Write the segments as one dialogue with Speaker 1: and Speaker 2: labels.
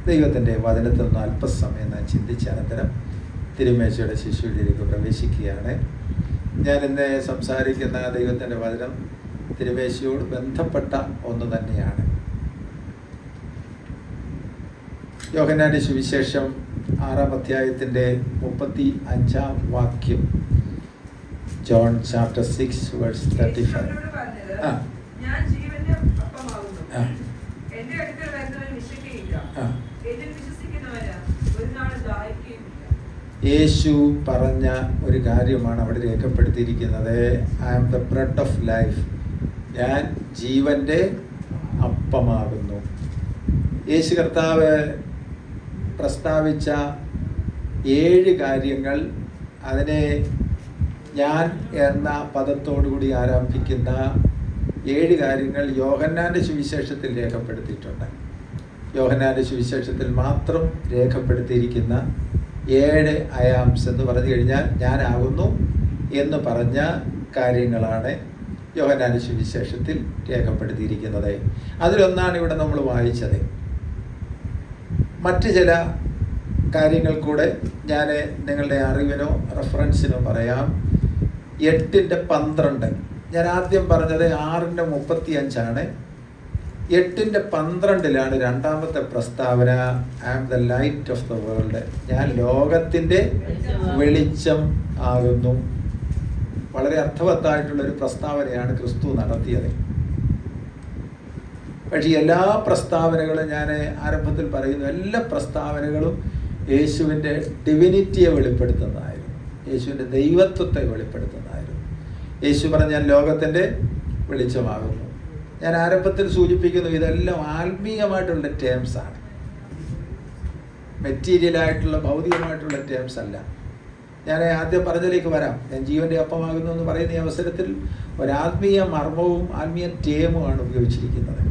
Speaker 1: ദൈവത്തിൻ്റെ വചനത്തിൽ നിന്ന് അല്പസമയം നാം ചിന്തിച്ച അനന്തരം തിരുമേശയുടെ ശുശ്രൂഷയിലേക്ക് പ്രവേശിക്കുകയാണ്. ഞാൻ ഇന്ന് സംസാരിക്കുന്ന ദൈവത്തിൻ്റെ വചനം തിരുമേശയോട് ബന്ധപ്പെട്ട ഒന്ന് തന്നെയാണ്. യോഹന്നാന്റെ സുവിശേഷം 6-ാം അധ്യായത്തിൻ്റെ 35-ാം വാക്യം. John chapter 6 verse 35. യേശു പറഞ്ഞ ഒരു കാര്യമാണ് അവിടെ രേഖപ്പെടുത്തിയിരിക്കുന്നത്. I am the bread of life. ഞാൻ ജീവൻ്റെ അപ്പമാകുന്നു. യേശു കർത്താവ് പ്രസ്താവിച്ച 7 കാര്യങ്ങൾ, അതിനെ ഞാൻ എന്ന പദത്തോടുകൂടി ആരംഭിക്കുന്ന 7 കാര്യങ്ങൾ യോഹന്നാന്റെ സുവിശേഷത്തിൽ രേഖപ്പെടുത്തിയിട്ടുണ്ട്. യോഹന്നാന്റെ സുവിശേഷത്തിൽ മാത്രം രേഖപ്പെടുത്തിയിരിക്കുന്ന 7 അയാംസ് എന്ന് പറഞ്ഞു കഴിഞ്ഞാൽ ഞാനാകുന്നു എന്ന് പറഞ്ഞ കാര്യങ്ങളാണ് യോഹന്നാന്റെ സുവിശേഷത്തിൽ രേഖപ്പെടുത്തിയിരിക്കുന്നത്. അതിലൊന്നാണ് ഇവിടെ നമ്മൾ വായിച്ചത്. മറ്റ് ചില കാര്യങ്ങൾ കൂടെ ഞാൻ നിങ്ങളുടെ അറിവിനോ റെഫറൻസിനോ പറയാം. 8:12. ഞാൻ ആദ്യം പറഞ്ഞത് 6:35. 8:12 രണ്ടാമത്തെ പ്രസ്താവന. I am the light of the world. ഞാൻ ലോകത്തിൻ്റെ വെളിച്ചം ആകുന്നു. വളരെ അർത്ഥവത്തായിട്ടുള്ളൊരു പ്രസ്താവനയാണ് ക്രിസ്തു നടത്തിയത്. പക്ഷേ എല്ലാ പ്രസ്താവനകളും, ഞാൻ ആരംഭത്തിൽ പറയുന്നു, എല്ലാ പ്രസ്താവനകളും യേശുവിൻ്റെ ഡിവിനിറ്റിയെ വെളിപ്പെടുത്തുന്നതായിരുന്നു. യേശുവിൻ്റെ ദൈവത്വത്തെ വെളിപ്പെടുത്തുന്നതായിരുന്നു. യേശു പറഞ്ഞ ഞാൻ ലോകത്തിൻ്റെ വെളിച്ചമാകുന്നു. ഞാൻ ആരംഭത്തിൽ സൂചിപ്പിക്കുന്നു, ഇതെല്ലാം ആത്മീയമായിട്ടുള്ള ടേംസാണ്, മെറ്റീരിയലായിട്ടുള്ള ഭൗതികമായിട്ടുള്ള ടേംസ് അല്ല. ഞാൻ ആദ്യം പറഞ്ഞതിലേക്ക് വരാം. ഞാൻ ജീവൻ്റെ അപ്പമാകുന്നു എന്ന് പറയുന്ന ഈ അവസരത്തിൽ ഒരാത്മീയ മർമ്മവും ആത്മീയ ടേമുമാണ് ഉപയോഗിച്ചിരിക്കുന്നത്.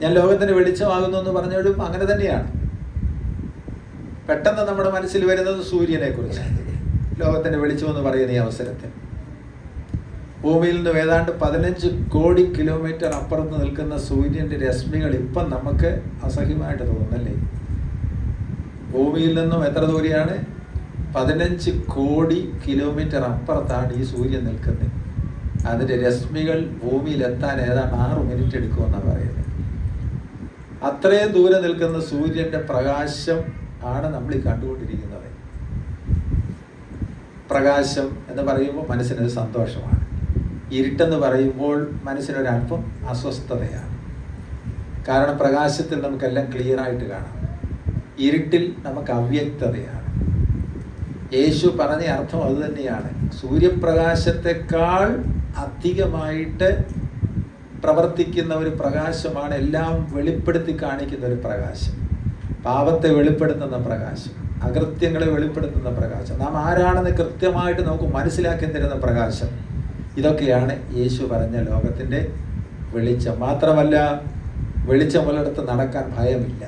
Speaker 1: ഞാൻ ലോകത്തിൻ്റെ വെളിച്ചമാകുന്നു എന്ന് പറഞ്ഞാലും അങ്ങനെ തന്നെയാണ്. പെട്ടെന്ന് നമ്മുടെ മനസ്സിൽ വരുന്നത് സൂര്യനെ കുറിച്ചാണ്. ലോകത്തിൻ്റെ വെളിച്ചമെന്ന് പറയുന്ന ഈ അവസരത്തിൽ ഭൂമിയിൽ നിന്ന് ഏതാണ്ട് 15 കോടി കിലോമീറ്റർ അപ്പുറത്ത് നിൽക്കുന്ന സൂര്യൻ്റെ രശ്മികൾ ഇപ്പം നമുക്ക് അസഹ്യമായിട്ട് തോന്നുന്നല്ലേ? ഭൂമിയിൽ നിന്നും എത്ര ദൂരെയാണ്? 15 കോടി കിലോമീറ്റർ അപ്പുറത്താണ് ഈ സൂര്യൻ നിൽക്കുന്നത്. അതിൻ്റെ രശ്മികൾ ഭൂമിയിലെത്താൻ ഏതാണ്ട് 6 മിനിറ്റ് എടുക്കുമെന്നാണ് പറയുന്നത്. അത്രയും ദൂരെ നിൽക്കുന്ന സൂര്യൻ്റെ പ്രകാശം ആണ് നമ്മൾ ഈ കണ്ടുകൊണ്ടിരിക്കുന്നത്. പ്രകാശം എന്ന് പറയുമ്പോൾ മനസ്സിനൊരു സന്തോഷമാണ്. ഇരുട്ടെന്ന് പറയുമ്പോൾ മനസ്സിനൊരല്പം അസ്വസ്ഥതയാണ്. കാരണം പ്രകാശത്തിൽ നമുക്കെല്ലാം ക്ലിയറായിട്ട് കാണാം, ഇരുട്ടിൽ നമുക്ക് അവ്യക്തതയാണ്. യേശു പറഞ്ഞ അർത്ഥം അതുതന്നെയാണ്. സൂര്യപ്രകാശത്തെക്കാൾ അധികമായിട്ട് പ്രവർത്തിക്കുന്ന ഒരു പ്രകാശമാണ്, എല്ലാം വെളിപ്പെടുത്തി കാണിക്കുന്ന ഒരു പ്രകാശം. പാപത്തെ വെളിപ്പെടുത്തുന്ന പ്രകാശം, അകൃത്യങ്ങളെ വെളിപ്പെടുത്തുന്ന പ്രകാശം, നാം ആരാണെന്ന് കൃത്യമായിട്ട് നമുക്ക് മനസ്സിലാക്കി തരുന്ന പ്രകാശം. ഇതൊക്കെയാണ് യേശു പറഞ്ഞ ലോകത്തിൻ്റെ വെളിച്ചം. മാത്രമല്ല, വെളിച്ചമുള്ളിടത്ത് നടക്കാൻ ഭയമില്ല.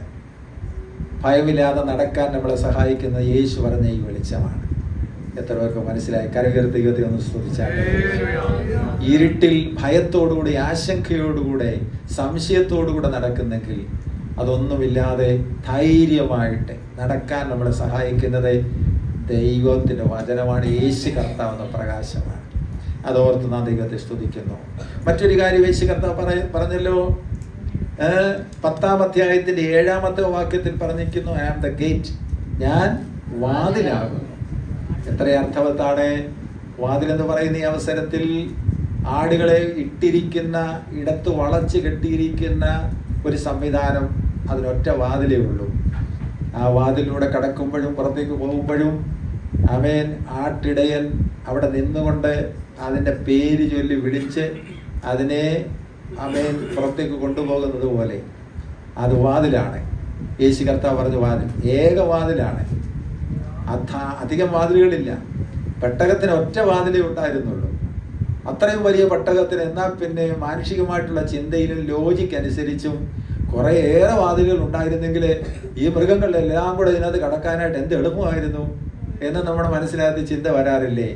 Speaker 1: ഭയമില്ലാതെ നടക്കാൻ നമ്മളെ സഹായിക്കുന്ന യേശു പറഞ്ഞ ഈ വെളിച്ചമാണ്. എത്ര പേർക്ക് മനസ്സിലായി? കരകയറി ദൈവത്തെ ഒന്ന് സ്തുതിച്ചാൽ. ഇരുട്ടിൽ ഭയത്തോടുകൂടി, ആശങ്കയോടുകൂടെ, സംശയത്തോടുകൂടെ നടക്കുന്നെങ്കിൽ അതൊന്നുമില്ലാതെ ധൈര്യമായിട്ട് നടക്കാൻ നമ്മളെ സഹായിക്കുന്നത് ദൈവത്തിൻ്റെ വചനമാണ്. യേശു കർത്താവെന്ന പ്രകാശമാണ്. അതോർത്ത് നാം ദൈവത്തെ സ്തുതിക്കുന്നു. മറ്റൊരു കാര്യം യേശു കർത്താവ് പറഞ്ഞല്ലോ. 10-ാം അധ്യായത്തിൻ്റെ 7-ാമത്തെ വാക്യത്തിൽ പറഞ്ഞിരിക്കുന്നു, ഐ ആം ദ ഗേറ്റ്. ഞാൻ വാതിലാകുന്നു. എത്ര അർത്ഥവത്താണ് വാതിലെന്ന് പറയുന്ന ഈ അവസരത്തിൽ. ആടുകളെ ഇട്ടിരിക്കുന്ന ഇടത്ത് വളച്ച് കെട്ടിയിരിക്കുന്ന ഒരു സംവിധാനം, അതിനൊറ്റ വാതിലേ ഉള്ളൂ. ആ വാതിലൂടെ കടക്കുമ്പോഴും പുറത്തേക്ക് പോകുമ്പോഴും ആമേൻ, ആട്ടിടയൻ അവിടെ നിന്നുകൊണ്ട് അതിൻ്റെ പേര് ചൊല്ലി വിളിച്ച് അതിനെ ആമേൻ പുറത്തേക്ക് കൊണ്ടുപോകുന്നത് പോലെ അത് വാതിലാണ്. യേശു കർത്താവ് പറഞ്ഞ വാതിൽ ഏകവാതിലാണ്. അധികം വാതിലുകളില്ല. പെട്ടകത്തിന് ഒറ്റ വാതിലേ ഉണ്ടായിരുന്നുള്ളൂ. അത്രയും വലിയ പെട്ടകത്തിന് എന്നാൽ പിന്നെ മാനുഷികമായിട്ടുള്ള ചിന്തയിലും ലോജിക്ക് അനുസരിച്ചും കുറേയേറെ വാതിലുകൾ ഉണ്ടായിരുന്നെങ്കിൽ ഈ മൃഗങ്ങളെല്ലാം കൂടെ ഇതിനകത്ത് കടക്കാനായിട്ട് എന്ത് എളുപ്പമായിരുന്നു എന്ന് നമ്മുടെ മനസ്സിനകത്ത് ചിന്ത വരാറില്ലേ?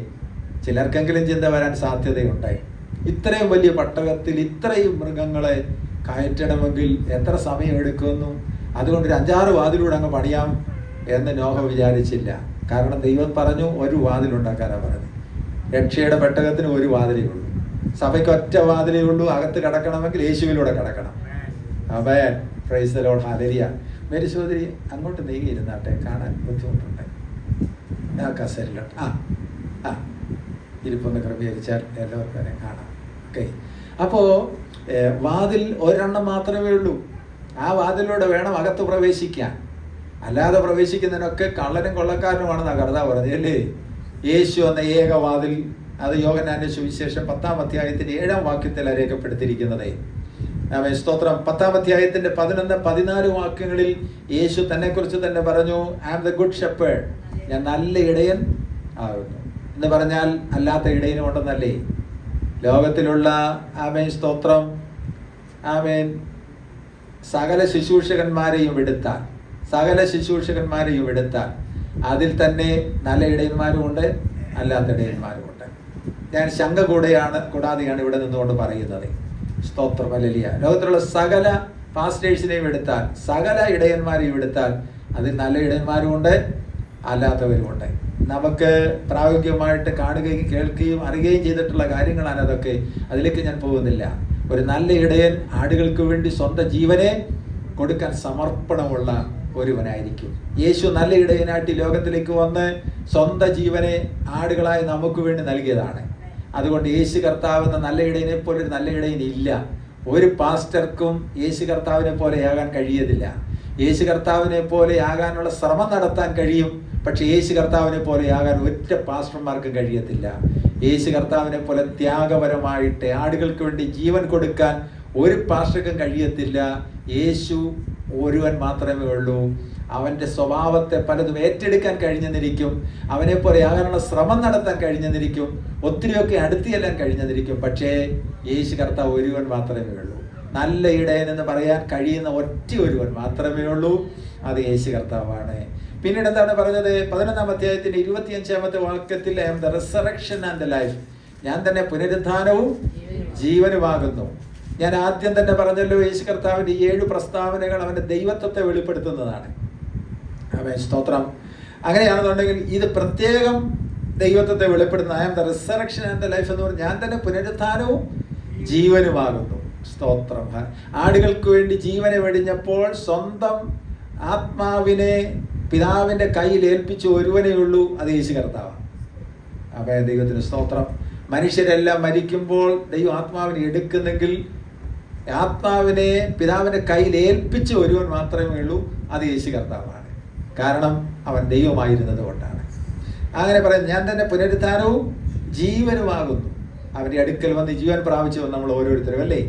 Speaker 1: ചിലർക്കെങ്കിലും ചിന്ത വരാൻ സാധ്യതയുണ്ടായി. ഇത്രയും വലിയ പട്ടകത്തിൽ ഇത്രയും മൃഗങ്ങളെ കയറ്റണമെങ്കിൽ എത്ര സമയം എടുക്കുമെന്നും അതുകൊണ്ട് ഒരു 5-6 വാതിലൂടെ അങ്ങ് പണിയാം എന്ന് നോഹ വിചാരിച്ചില്ല. കാരണം ദൈവം പറഞ്ഞു ഒരു വാതിലുണ്ടാക്കാനാണ് പറഞ്ഞത്. രക്ഷയുടെ പെട്ടകത്തിന് ഒരു വാതിലേ ഉള്ളൂ. സഭയ്ക്ക് ഒറ്റ വാതിലേ ഉള്ളൂ. അകത്ത് കടക്കണമെങ്കിൽ യേശുവിലൂടെ കടക്കണം. ആമേൻ, പ്രൈസ് ദി ലോർഡ്, ഹല്ലേലൂയ. മേരി സഹോദരി അങ്ങോട്ട് നീങ്ങിയിരുന്നാട്ടെ, കാണാൻ ബുദ്ധിമുട്ടുണ്ട്. കസേരയിലോട്ട് ഇരിപ്പൊന്ന് ക്രമീകരിച്ചാൽ എല്ലാവർക്കും അതിനെ കാണാം. ഓക്കെ, അപ്പോൾ വാതിൽ ഒരെണ്ണം മാത്രമേ ഉള്ളൂ. ആ വാതിലൂടെ വേണം അകത്ത് പ്രവേശിക്കാൻ. അല്ലാതെ പ്രവേശിക്കുന്നതിനൊക്കെ കള്ളനും കൊള്ളക്കാരനുമാണെന്നാണ് കർത്താവ് പറഞ്ഞത് അല്ലേ? യേശു എന്ന ഏക വാതിൽ, അത് യോഹന്നാന്റെ സുവിശേഷം 10-ാം അധ്യായത്തിന്റെ 7-ാം വാക്യത്തിൽ രേഖപ്പെടുത്തിയിരിക്കുന്നത്. സ്തോത്രം. 10-ാം അധ്യായത്തിന്റെ 11-14 വാക്യങ്ങളിൽ യേശു തന്നെ-കുറിച്ച് തന്നെ പറഞ്ഞു, I am the good shepherd, ഞാൻ നല്ല ഇടയൻ ആകുന്നു എന്ന് പറഞ്ഞാൽ അല്ലാത്ത ഇടയനും ഉണ്ടെന്നല്ലേ? ലോകത്തിലുള്ള ആമേൻ, സ്തോത്രം, ആമേൻ, സകല ശുശ്രൂഷകന്മാരെയും എടുത്താൽ അതിൽ തന്നെ നല്ല ഇടയന്മാരുമുണ്ട്, അല്ലാത്ത ഇടയന്മാരുമുണ്ട്. ഞാൻ ശങ്ക കൂടാതെയാണ് ഇവിടെ നിന്നുകൊണ്ട് പറയുന്നത്. സ്തോത്രം, ഹല്ലേലൂയ. ലോകത്തിലുള്ള സകല പാസ്റ്റേഴ്സിനെയും എടുത്താൽ, സകല ഇടയന്മാരെയും എടുത്താൽ അതിൽ നല്ല ഇടയന്മാരുമുണ്ട്, അല്ലാത്തവരുമുണ്ട്. നമുക്ക് പ്രായോഗികമായിട്ട് കാണുകയും കേൾക്കുകയും അറിയുകയും ചെയ്തിട്ടുള്ള കാര്യങ്ങളാണ് അതൊക്കെ. അതിലേക്ക് ഞാൻ പോകുന്നില്ല. ഒരു നല്ല ഇടയൻ ആടുകൾക്ക് വേണ്ടി സ്വന്തം ജീവനെ കൊടുക്കാൻ സമർപ്പണമുള്ള ഒരുവനായിരിക്കും. യേശു നല്ല ഇടയനായിട്ട് ലോകത്തിലേക്ക് വന്ന് സ്വന്തം ജീവനെ ആടുകളായി നമുക്ക് വേണ്ടി നൽകിയതാണ്. അതുകൊണ്ട് യേശു കർത്താവ് എന്ന നല്ല ഇടയനെ പോലെ ഒരു നല്ല ഇടയൻ ഇല്ല. ഒരു പാസ്റ്റർക്കും യേശു കർത്താവിനെ പോലെ ആകാൻ കഴിയത്തില്ല. യേശു കർത്താവിനെ പോലെ ആകാനുള്ള ശ്രമം നടത്താൻ കഴിയും, പക്ഷെ യേശു കർത്താവിനെ പോലെ ആകാൻ ഒറ്റ പാസ്റ്റർമാർക്കും കഴിയത്തില്ല. യേശു കർത്താവിനെ പോലെ ത്യാഗപരമായിട്ട് ആടുകൾക്ക് വേണ്ടി ജീവൻ കൊടുക്കാൻ ഒരു പാസ്റ്റർക്കും കഴിയത്തില്ല. യേശു ഒരുവൻ മാത്രമേ ഉള്ളൂ. അവൻ്റെ സ്വഭാവത്തെ പലതും ഏറ്റെടുക്കാൻ കഴിഞ്ഞെന്നിരിക്കും, അവനെ പോലെ ആകാനുള്ള ശ്രമം നടത്താൻ കഴിഞ്ഞെന്നിരിക്കും, ഒത്തിരിയൊക്കെ അടുത്തിയെല്ലാം കഴിഞ്ഞെന്നിരിക്കും. പക്ഷേ യേശു കർത്താവ് ഒരുവൻ മാത്രമേ ഉള്ളൂ. നല്ല ഇടയൻ എന്ന് പറയാൻ കഴിയുന്ന ഒറ്റ ഒരുവൻ മാത്രമേ ഉള്ളൂ, അത് യേശു കർത്താവാണ്. പിന്നീട് എന്താണ് പറഞ്ഞത്? 11-ാം അധ്യായത്തിന്റെ 25-ാമത്തെ വാക്യത്തിൽ, I am the resurrection and the life, ഞാൻ തന്നെ പുനരുത്ഥാനവും ജീവനുമാകുന്നു. ഞാൻ ആദ്യം തന്നെ പറഞ്ഞല്ലോ, യേശു കർത്താവിന്റെ 7 പ്രസ്താവനകൾ അവന്റെ ദൈവത്വത്തെ വെളിപ്പെടുത്തുന്നതാണ്. ആമേൻ, സ്തോത്രം. അങ്ങനെയാണെന്നുണ്ടെങ്കിൽ ഇത് പ്രത്യേകം ദൈവത്വത്തെ വെളിപ്പെടുത്തുന്ന I am the resurrection and the life എന്ന് പറഞ്ഞാൽ ഞാൻ തന്നെ പുനരുത്ഥാനവും ജീവനുമാകുന്നു. സ്തോത്രം. ആടുകൾക്ക് വേണ്ടി ജീവനെ വെടിഞ്ഞപ്പോൾ സ്വന്തം ആത്മാവിനെ പിതാവിന്റെ കയ്യിൽ ഏൽപ്പിച്ച ഒരുവനേ ഉള്ളൂ, അത് യേശു കർത്താവാണ്. അപ്പൊ ദൈവത്തിന് സ്തോത്രം. മനുഷ്യരെല്ലാം മരിക്കുമ്പോൾ ദൈവം ആത്മാവിനെ എടുക്കുന്നെങ്കിൽ ആത്മാവിനെ പിതാവിന്റെ കയ്യിൽ ഏൽപ്പിച്ച ഒരുവൻ മാത്രമേ ഉള്ളൂ, അത് യേശു കർത്താവാണ്. കാരണം അവൻ ദൈവമായിരുന്നത് കൊണ്ടാണ്. അങ്ങനെ പറയാം, ഞാൻ തന്നെ പുനരുത്ഥാനവും ജീവനുമാകുന്നു. അവന്റെ അടുക്കൽ വന്ന് ജീവൻ പ്രാപിച്ചു നമ്മൾ ഓരോരുത്തരും അല്ലേ?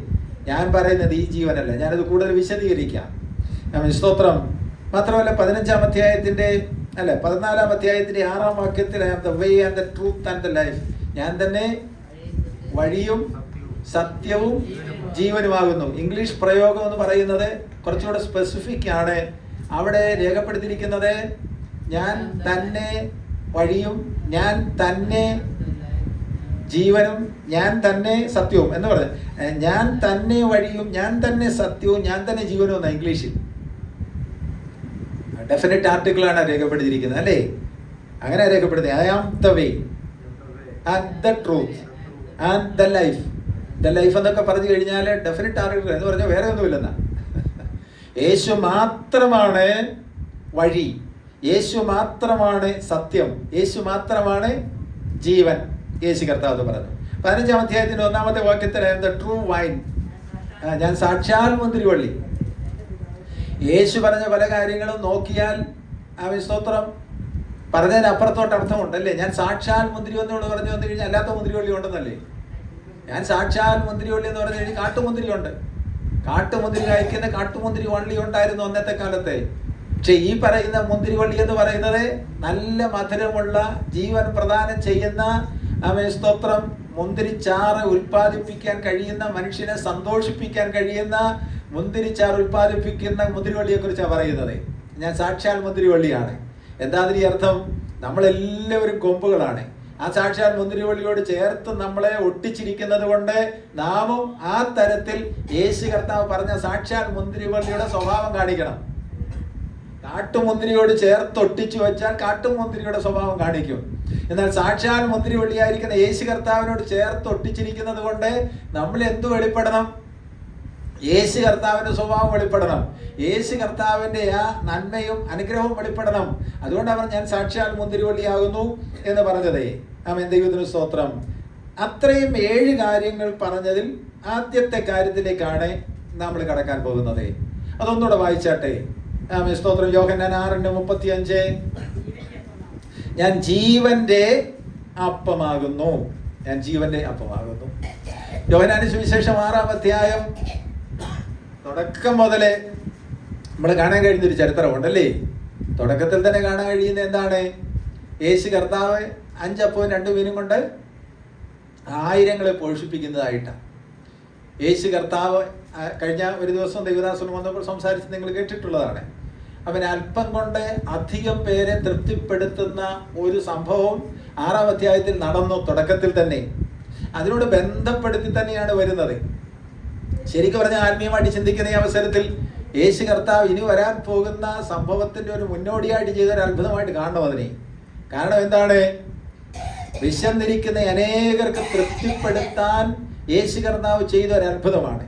Speaker 1: ഞാൻ പറയുന്നത് ഈ ജീവനല്ല, ഞാനത് കൂടുതൽ വിശദീകരിക്കാം. സ്തോത്രം. മാത്രമല്ല 15-ാം അധ്യായത്തിന്റെ 14-ാം അധ്യായത്തിന്റെ 6-ാം വാക്യത്തിൽ, I am the way and the truth and the life, ഞാൻ തന്നെ വഴിയും സത്യവും ജീവനുമാകുന്നു. ഇംഗ്ലീഷ് പ്രയോഗം എന്ന് പറയുന്നത് കുറച്ചുകൂടെ സ്പെസിഫിക് ആണ്. അവിടെ രേഖപ്പെടുത്തിയിരിക്കുന്നത് ഞാൻ തന്നെ വഴിയും, ഞാൻ തന്നെ ജീവനും, ഞാൻ തന്നെ സത്യവും എന്ന് പറഞ്ഞത്. ഞാൻ തന്നെ വഴിയും, ഞാൻ തന്നെ സത്യവും, ഞാൻ തന്നെ ജീവനും എന്നാണ് ഇംഗ്ലീഷിൽ. ഡെഫിനറ്റ് ആർട്ടിക്കിളാണ് രേഖപ്പെടുത്തിയിരിക്കുന്നത് അല്ലേ? അങ്ങനെ രേഖപ്പെടുത്തി, I am the way and the truth and the life. The life എന്നൊക്കെ പറഞ്ഞു കഴിഞ്ഞാൽ ഡെഫിനറ്റ് ആർട്ടിക്കിൾ എന്ന് പറഞ്ഞാൽ വേറെ ഒന്നുമില്ലെന്നാ. യേശു മാത്രമാണ് വഴി, യേശു മാത്രമാണ് സത്യം, യേശു മാത്രമാണ് ജീവൻ. യേശു കർത്താവ് പറഞ്ഞു. 15-ാം അധ്യായത്തിന്റെ 1-ാമത്തെ വാക്യത്തിൽ, I am the true vine, ഞാൻ സാക്ഷാൽ മുന്തിരിവള്ളി. യേശു പറഞ്ഞ പല കാര്യങ്ങളും നോക്കിയാൽ അവൻ സ്തോത്രം പറഞ്ഞതിന് അപ്പുറത്തോട്ട് അർത്ഥമുണ്ടല്ലേ? ഞാൻ സാക്ഷാൽ മുന്തിരിവള്ളി എന്ന് പറഞ്ഞു വന്നു കഴിഞ്ഞാൽ അല്ലാത്ത മുന്തിരിവള്ളി ഉണ്ടെന്നല്ലേ? ഞാൻ സാക്ഷാൽ മുന്തിരിവള്ളി എന്ന് പറഞ്ഞു കഴിഞ്ഞാൽ കാട്ടുമുന്തിരി ഉണ്ട്. കാട്ടുമുന്തിരി കഴിക്കുന്ന കാട്ടുമുന്തിരി വള്ളി ഉണ്ടായിരുന്നു അന്നത്തെ കാലത്തെ. പക്ഷെ ഈ പറയുന്ന മുന്തിരിവള്ളി എന്ന് പറയുന്നത് നല്ല മധുരമുള്ള ജീവൻ പ്രദാനം ചെയ്യുന്ന സ്തോത്രം മുന്തിരിച്ചാറ് ഉൽപ്പാദിപ്പിക്കാൻ കഴിയുന്ന, മനുഷ്യനെ സന്തോഷിപ്പിക്കാൻ കഴിയുന്ന മുന്തിരിച്ചാറ് ഉൽപ്പാദിപ്പിക്കുന്ന മുന്തിരിവള്ളിയെ കുറിച്ചാണ് പറയുന്നത്. ഞാൻ സാക്ഷാൽ മുന്തിരിവള്ളിയാണ്. എന്താ അതിന് അർത്ഥം? നമ്മളെല്ലാവരും കൊമ്പുകളാണ്. ആ സാക്ഷാൽ മുന്തിരിവള്ളിയോട് ചേർത്ത് നമ്മളെ ഒട്ടിച്ചിരിക്കുന്നത് കൊണ്ട് നാമും ആ തരത്തിൽ യേശു കർത്താവ് പറഞ്ഞ സാക്ഷാൽ മുന്തിരിവള്ളിയുടെ സ്വഭാവം കാണിക്കണം. കാട്ടുമുന്തിരിയോട് ചേർത്തൊട്ടിച്ചു വെച്ചാൽ കാട്ടുമുന്തിരിയുടെ സ്വഭാവം കാണിക്കും. എന്നാൽ സാക്ഷാൽ മുന്തിരിവള്ളിയായിരിക്കുന്ന യേശു കർത്താവിനോട് ചേർത്തൊട്ടിച്ചിരിക്കുന്നത് കൊണ്ട് നമ്മൾ എന്തു വെളിപ്പെടണം? യേശു കർത്താവിന്റെ സ്വഭാവം വെളിപ്പെടണം. യേശു കർത്താവിന്റെ ആ നന്മയും അനുഗ്രഹവും വെളിപ്പെടണം. അതുകൊണ്ടാണ് ഞാൻ സാക്ഷാൽ മുന്തിരിവള്ളിയാകുന്നു എന്ന് പറഞ്ഞതേ. ആമേൻ, ദൈവത്തിന് സ്തോത്രം. അത്രയും 7 കാര്യങ്ങൾ പറഞ്ഞതിൽ ആദ്യത്തെ കാര്യത്തിലേക്കാണ് നമ്മൾ കടക്കാൻ പോകുന്നത്. അതൊന്നുകൂടെ വായിച്ചാട്ടെ. ആമേൻ, സ്തോത്രം. യോഹന്നാൻ 6:35, ഞാൻ ജീവന്റെ അപ്പമാകുന്നു. ഞാൻ ജീവന്റെ അപ്പമാകുന്നു. യോഹന്നാന്റെ സുവിശേഷം 6-ാം അധ്യായം തുടക്കം മുതലേ നമ്മൾ കാണാൻ കഴിയുന്നൊരു ചരിത്രമുണ്ടല്ലേ. തുടക്കത്തിൽ തന്നെ കാണാൻ കഴിയുന്ന എന്താണ്? യേശു കർത്താവ് 5 അപ്പവും 2 മീനും കൊണ്ട് 1000 പോഷിപ്പിക്കുന്നതായിട്ടാണ്. യേശു കർത്താവ് കഴിഞ്ഞ ഒരു ദിവസം ദൈവദാസന് വന്നപ്പോൾ സംസാരിച്ച് നിങ്ങൾ കേട്ടിട്ടുള്ളതാണ്. അവൻ അല്പം കൊണ്ട് അധികം പേരെ തൃപ്തിപ്പെടുത്തുന്ന ഒരു സംഭവം 6-ാം അധ്യായത്തിൽ നടന്നു. തുടക്കത്തിൽ തന്നെ അതിനോട് ബന്ധപ്പെടുത്തി തന്നെയാണ് വരുന്നത്. ശരിക്കും പറഞ്ഞാൽ ആത്മീയമായിട്ട് ചിന്തിക്കുന്ന ഈ അവസരത്തിൽ യേശു കർത്താവ് ഇനി വരാൻ പോകുന്ന സംഭവത്തിന്റെ ഒരു മുന്നോടിയായിട്ട് ചെയ്തൊരു അത്ഭുതമായിട്ട് കാണണം അതിനെ. കാരണം എന്താണ്? വിശന്നിരിക്കുന്ന അനേകർക്ക് തൃപ്തിപ്പെടുത്താൻ യേശു കർത്താവ് ചെയ്ത ഒരു അത്ഭുതമാണ്.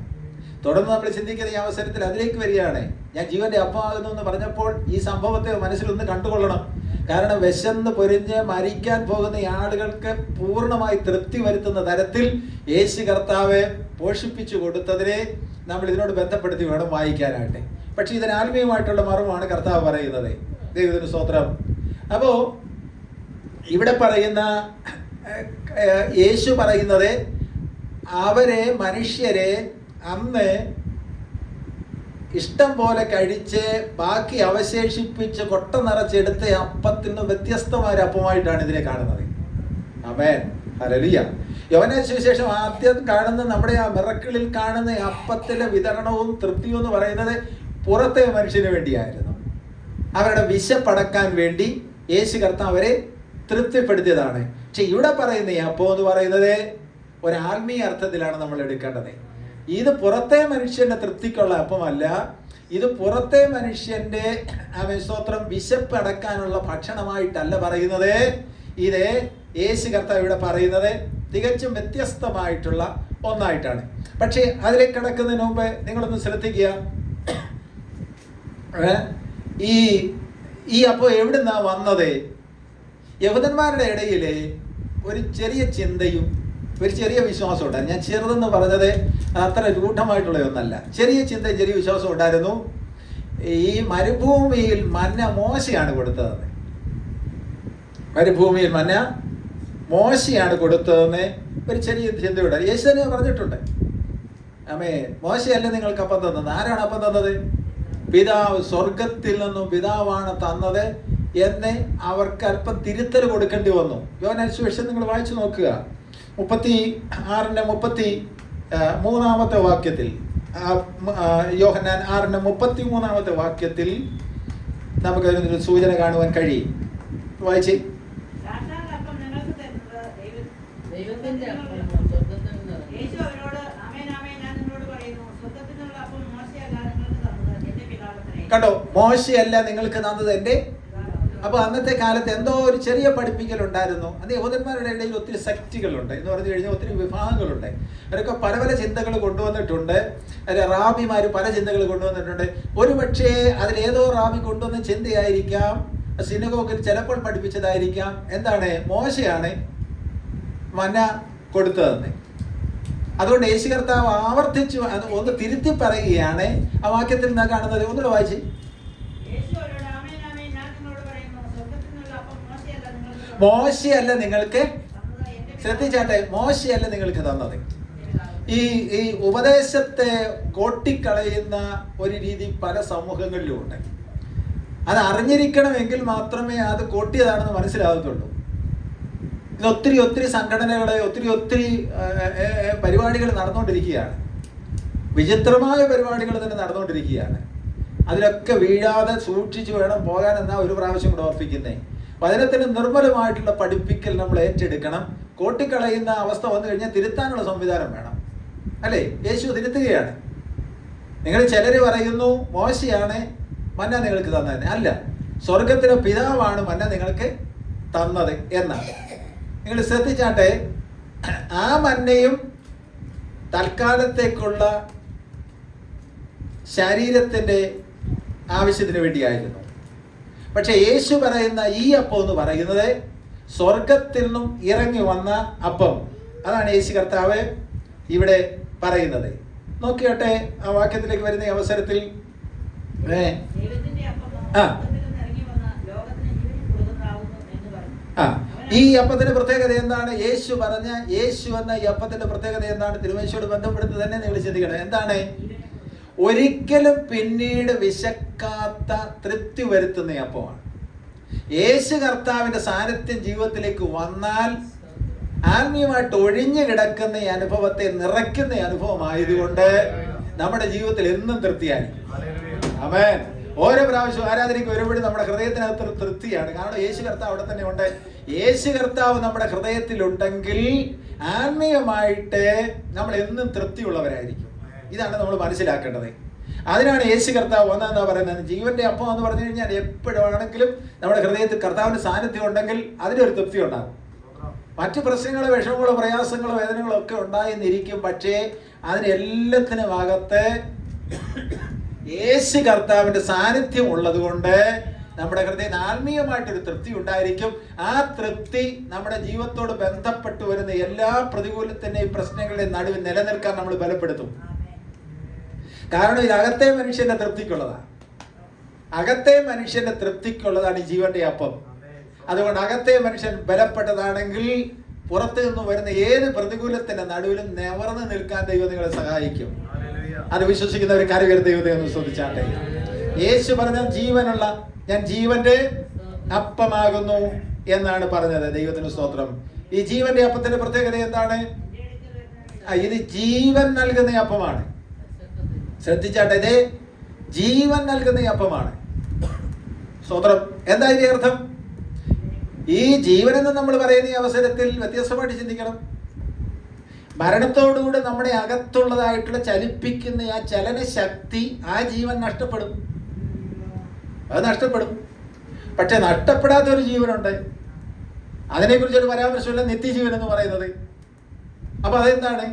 Speaker 1: തുടർന്ന് നമ്മൾ ചിന്തിക്കുന്ന ഈ അവസരത്തിൽ അതിലേക്ക് വരികയാണ്. ഞാൻ ജീവന്റെ അപ്പമാകുന്നു എന്ന് പറഞ്ഞപ്പോൾ ഈ സംഭവത്തെ മനസ്സിലൊന്ന് കണ്ടുകൊള്ളണം. കാരണം വിശന്ന് പൊരിഞ്ഞ് മരിക്കാൻ പോകുന്ന ആളുകൾക്ക് പൂർണ്ണമായി തൃപ്തി വരുത്തുന്ന തരത്തിൽ യേശു കർത്താവ് പോഷിപ്പിച്ചു കൊടുത്തതിനെ നമ്മൾ ഇതിനോട് ബന്ധപ്പെടുത്തി വേണം വായിക്കാനായിട്ട്. പക്ഷെ ഇതിന് ആത്മീയമായിട്ടുള്ള മർമ്മമാണ് കർത്താവ് പറയുന്നത്. ദൈവത്തിന് സ്തോത്രം. അപ്പോ ഇവിടെ പറയുന്ന യേശു പറയുന്നത് അവരെ മനുഷ്യരെ അന്ന് ഇഷ്ടം പോലെ കഴിച്ച് ബാക്കി അവശേഷിപ്പിച്ച് കൊട്ട നിറച്ചെടുത്ത അപ്പത്തിന് വ്യത്യസ്തമായ അപ്പമായിട്ടാണ് ഇതിനെ കാണുന്നത്. ആമേൻ, ഹല്ലേലൂയ. യോഹന്നാന്റെ സുവിശേഷം ആദ്യം കാണുന്ന നമ്മുടെ ആ മിറക്കിളിൽ കാണുന്ന അപ്പത്തിലെ വിതരണവും തൃപ്തിയും എന്ന് പറയുന്നത് പുറത്തെ മനുഷ്യന് വേണ്ടിയായിരുന്നു. അവരുടെ വിശപ്പടക്കാൻ വേണ്ടി യേശു കർത്താവ് അവരെ തൃപ്തിപ്പെടുത്തിയതാണ്. പക്ഷെ ഇവിടെ പറയുന്ന ഈ അപ്പം എന്ന് പറയുന്നത് ഒരു ആത്മീയ അർത്ഥത്തിലാണ് നമ്മൾ എടുക്കേണ്ടത്. ഇത് പുറത്തെ മനുഷ്യന്റെ തൃപ്തിക്കുള്ള അപ്പമല്ല. ഇത് പുറത്തെ മനുഷ്യന്റെ സ്തോത്രം വിശപ്പടക്കാനുള്ള ഭക്ഷണമായിട്ടല്ല പറയുന്നത്. ഇത് യേശു കർത്താവ് ഇവിടെ പറയുന്നത് തികച്ചും വ്യത്യസ്തമായിട്ടുള്ള ഒന്നായിട്ടാണ്. പക്ഷേ അതിലേക്ക് കടക്കുന്നതിന് മുമ്പ് നിങ്ങളൊന്ന് ശ്രദ്ധിക്കുക. ഈ അപ്പോൾ എവിടുന്നാ വന്നത്? യഹൂദന്മാരുടെ ഇടയിൽ ഒരു ചെറിയ ചിന്തയും ഒരു ചെറിയ വിശ്വാസം ഉണ്ടായിരുന്നു. ഞാൻ ചെറുതെന്ന് പറഞ്ഞത് അത്ര രൂഢമായിട്ടുള്ള ഒന്നല്ല. ചെറിയ ചിന്തയും ചെറിയ വിശ്വാസം ഉണ്ടായിരുന്നു. ഈ മരുഭൂമിയിൽ മന്ന മോശയാണ് കൊടുത്തതെന്ന്. മരുഭൂമിയിൽ മന്ന മോശയാണ് കൊടുത്തതെന്ന് ഒരു ചെറിയ ചിന്തയുണ്ട്. യേശു തന്നെ പറഞ്ഞിട്ടുണ്ട്. ആമേ, മോശയല്ല നിങ്ങൾക്ക് അപ്പം തന്നത്. ആരാണ് അപ്പം തന്നത്? പിതാവ്. സ്വർഗത്തിൽ നിന്നും പിതാവാണ് തന്നത് എന്ന് അവർക്ക് അല്പം തിരുത്തൽ കൊടുക്കേണ്ടി വന്നു. യോഹന്നാൻ സുവിശേഷം നിങ്ങൾ വായിച്ചു നോക്കുക. 36:33 വാക്യത്തിൽ, യോഹന്നാൻ 6:33 വാക്യത്തിൽ നമുക്ക് അതിനൊരു സൂചന കാണുവാൻ കഴിയും. വായിച്ചേ. കണ്ടോ, മോശയല്ല നിങ്ങൾക്ക് തന്നത് എൻ്റെ. അപ്പൊ അന്നത്തെ കാലത്ത് എന്തോ ഒരു ചെറിയ പഠിപ്പിക്കൽ ഉണ്ടായിരുന്നു. അത് യഹൂദന്മാരുടെ ഇടയിൽ ഒത്തിരി സെക്റ്റുകളുണ്ട് എന്ന് പറഞ്ഞു കഴിഞ്ഞാൽ ഒത്തിരി വിഭാഗങ്ങളുണ്ട്. അവരൊക്കെ പല പല ചിന്തകൾ കൊണ്ടുവന്നിട്ടുണ്ട്. അതിലെ റാബിമാർ പല ചിന്തകൾ കൊണ്ടുവന്നിട്ടുണ്ട്. ഒരു പക്ഷേ അതിലേതോ റാബി കൊണ്ടുവന്ന ചിന്തയായിരിക്കാം, സിനഗോഗിൽ ചിലപ്പോൾ പഠിപ്പിച്ചതായിരിക്കാം. എന്താണ്? മോശയാണ് മന്ന കൊടുത്തതെന്ന്. അതുകൊണ്ട് യേശു കർത്താവ് ആവർത്തിച്ചു ഒന്ന് തിരുത്തി പറയുകയാണ്. ആ വാക്യത്തിൽ നിന്നാ കാണുന്നത്. ഒന്നുകൂടെ വായിച്ച്. മോശയല്ല നിങ്ങൾക്ക്, ശ്രദ്ധിച്ചാട്ടെ, മോശയല്ല നിങ്ങൾക്ക് തന്നത്. ഈ ഉപദേശത്തെ കോട്ടിക്കളയുന്ന ഒരു രീതി പല സമൂഹങ്ങളിലും ഉണ്ട്. അത് അറിഞ്ഞിരിക്കണമെങ്കിൽ മാത്രമേ അത് കോട്ടിയതാണെന്ന് മനസ്സിലാകത്തുള്ളൂ. ഇത് ഒത്തിരി സംഘടനകളെ ഒത്തിരി പരിപാടികൾ നടന്നുകൊണ്ടിരിക്കുകയാണ്. വിചിത്രമായ പരിപാടികൾ തന്നെ നടന്നുകൊണ്ടിരിക്കുകയാണ്. അതിലൊക്കെ വീഴാതെ സൂക്ഷിച്ചു വേണം പോകാൻ എന്നാ ഒരു പ്രാവശ്യം കൂടെ ഓർപ്പിക്കുന്നേ. വചനത്തിന് നിർമ്മലമായിട്ടുള്ള പഠിപ്പിക്കൽ നമ്മൾ ഏറ്റെടുക്കണം. കോട്ടിക്കളയുന്ന അവസ്ഥ വന്നു കഴിഞ്ഞാൽ തിരുത്താനുള്ള സംവിധാനം വേണം, അല്ലേ? യേശു തിരുത്തുകയാണ്. നിങ്ങൾ ചിലർ പറയുന്നു മോശയാണ് മന്ന നിങ്ങൾക്ക് തന്നത് അല്ല, സ്വർഗത്തിലെ പിതാവാണ് മന്ന നിങ്ങൾക്ക് തന്നത് എന്നാണ്. നിങ്ങൾ ശ്രദ്ധിച്ചാട്ടെ, ആ മന്നയും തൽക്കാലത്തേക്കുള്ള ശരീരത്തിൻ്റെ ആവശ്യത്തിന് വേണ്ടിയായിരുന്നു. പക്ഷെ യേശു പറയുന്ന ഈ അപ്പം എന്ന് പറയുന്നത് സ്വർഗത്തിൽ നിന്നും ഇറങ്ങി വന്ന അപ്പം. അതാണ് യേശു കർത്താവ് ഇവിടെ പറയുന്നത്. നോക്കിയാട്ടെ, ആ വാക്യത്തിലേക്ക് വരുന്ന അവസരത്തിൽ ഈ അപ്പത്തിന്റെ പ്രത്യേകത എന്താണ്? യേശു എന്ന ഈ അപ്പത്തിന്റെ പ്രത്യേകത എന്താണ്? തിരുമേശയോട് ബന്ധപ്പെടുത്തി തന്നെ നിങ്ങൾ ചിന്തിക്കണം. എന്താണ്? ഒരിക്കലും പിന്നീട് വിശക്കാത്ത, തൃപ്തി വരുത്തുന്ന അപ്പമാണ്. യേശു കർത്താവിന്റെ സാന്നിധ്യം ജീവിതത്തിലേക്ക് വന്നാൽ ആത്മീയമായിട്ട് ഒഴിഞ്ഞു കിടക്കുന്ന ഈ അനുഭവത്തെ നിറയ്ക്കുന്ന അനുഭവമായതുകൊണ്ട് നമ്മുടെ ജീവിതത്തിൽ എന്നും തൃപ്തിയായിരിക്കും. ആമേൻ. ഓരോ പ്രാവശ്യവും ആരാധനയ്ക്ക് വരുമ്പോഴും നമ്മുടെ ഹൃദയത്തിനകത്ത് തൃപ്തിയാണ്. കാരണം യേശു കർത്താവ് അവിടെ തന്നെ ഉണ്ട്. യേശു കർത്താവ് നമ്മുടെ ഹൃദയത്തിലുണ്ടെങ്കിൽ ആത്മീയമായിട്ട് നമ്മൾ എന്നും തൃപ്തിയുള്ളവരായിരിക്കും. ഇതാണ് നമ്മൾ മനസ്സിലാക്കേണ്ടത്. അതിനാണ് യേശു കർത്താവ് വന്നതെന്നാ പറയുന്നത്. ജീവന്റെ അപ്പം എന്ന് പറഞ്ഞു കഴിഞ്ഞാൽ എപ്പോഴാണെങ്കിലും നമ്മുടെ ഹൃദയത്തിൽ കർത്താവിന്റെ സാന്നിധ്യം ഉണ്ടെങ്കിൽ അതിനൊരു തൃപ്തി ഉണ്ടാകും. മറ്റു പ്രശ്നങ്ങളോ വിഷമങ്ങളോ പ്രയാസങ്ങളോ വേദനകളോ ഒക്കെ ഉണ്ടായെന്നിരിക്കും. പക്ഷേ അതിനെല്ലാത്തിനും അകത്ത് യേശു കർത്താവിന്റെ സാന്നിധ്യം ഉള്ളത് കൊണ്ട് നമ്മുടെ ഹൃദയത്തിന് ആത്മീയമായിട്ടൊരു തൃപ്തി ഉണ്ടായിരിക്കും. ആ തൃപ്തി നമ്മുടെ ജീവിതത്തോട് ബന്ധപ്പെട്ട് വരുന്ന എല്ലാ പ്രതികൂലത്തിന്റെയും പ്രശ്നങ്ങളുടെയും നടുവിൽ നിലനിൽക്കാൻ നമ്മൾ ബലപ്പെടുത്തും. കാരണം ഇത് അകത്തെ മനുഷ്യന്റെ തൃപ്തിക്കുള്ളതാണ്. അകത്തെ മനുഷ്യന്റെ തൃപ്തിക്കുള്ളതാണ് ഈ ജീവന്റെ അപ്പം. അതുകൊണ്ട് അകത്തെ മനുഷ്യൻ ബലപ്പെട്ടതാണെങ്കിൽ പുറത്തു നിന്ന് വരുന്ന ഏത് പ്രതികൂലത്തിന്റെ നടുവിലും നിവർന്ന് നിൽക്കാൻ ദൈവം നിങ്ങളെ സഹായിക്കും. അത് വിശ്വസിക്കുന്നവർ കരകയറി ദൈവത്തെ ഒന്ന് ശ്രദ്ധിച്ചാട്ടെ. യേശു പറഞ്ഞ ജീവനുള്ള, ഞാൻ ജീവന്റെ അപ്പമാകുന്നു എന്നാണ് പറഞ്ഞത്. ദൈവത്തിന് സ്തോത്രം. ഈ ജീവന്റെ അപ്പത്തിന്റെ പ്രത്യേകത എന്താണ്? ഇത് ജീവൻ നൽകുന്ന അപ്പമാണ്. ശ്രദ്ധിച്ചാട്ടെ, ഇത് ജീവൻ നൽകുന്ന അപ്പമാണ്. സ്തോത്രം. എന്താ ഇതിന്റെ അർത്ഥം? ഈ ജീവനെന്ന് നമ്മൾ പറയുന്ന ഈ അവസരത്തിൽ വ്യത്യസ്തമായിട്ട് ചിന്തിക്കണം. മരണത്തോടുകൂടെ നമ്മുടെ അകത്തുള്ളതായിട്ടുള്ള ചലിപ്പിക്കുന്ന ആ ചലനശക്തി, ആ ജീവൻ നഷ്ടപ്പെടും. അത് നഷ്ടപ്പെടും. പക്ഷെ നഷ്ടപ്പെടാത്തൊരു ജീവനുണ്ട്. അതിനെക്കുറിച്ചൊരു പരാമർശമില്ല, നിത്യജീവൻ എന്ന് പറയുന്നത്. അപ്പൊ അതെന്താണ്?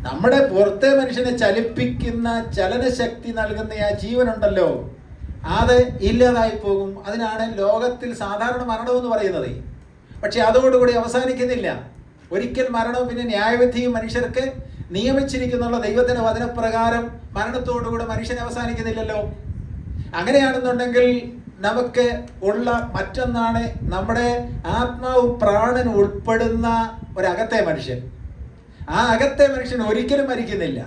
Speaker 1: നമ്മുടെ പുറത്തെ മനുഷ്യനെ ചലിപ്പിക്കുന്ന ചലനശക്തി നൽകുന്ന ആ ജീവനുണ്ടല്ലോ, അത് ഇല്ലാതായി പോകും. അതിനാണ് ലോകത്തിൽ സാധാരണ മരണമെന്ന് പറയുന്നത്. പക്ഷെ അതോടുകൂടി അവസാനിക്കുന്നില്ല. ഒരിക്കൽ മരണവും പിന്നെ ന്യായവിധിയും മനുഷ്യർക്ക് നിയമിച്ചിരിക്കുന്നുള്ള ദൈവത്തിന്റെ വചനപ്രകാരം മരണത്തോടുകൂടെ മനുഷ്യൻ അവസാനിക്കുന്നില്ലല്ലോ. അങ്ങനെയാണെന്നുണ്ടെങ്കിൽ നമുക്ക് ഉള്ള മറ്റൊന്നാണ് നമ്മുടെ ആത്മാവും പ്രാണനും ഉൾപ്പെടുന്ന ഒരകത്തെ മനുഷ്യൻ. ആ അകത്തെ മനുഷ്യൻ ഒരിക്കലും മരിക്കുന്നില്ല.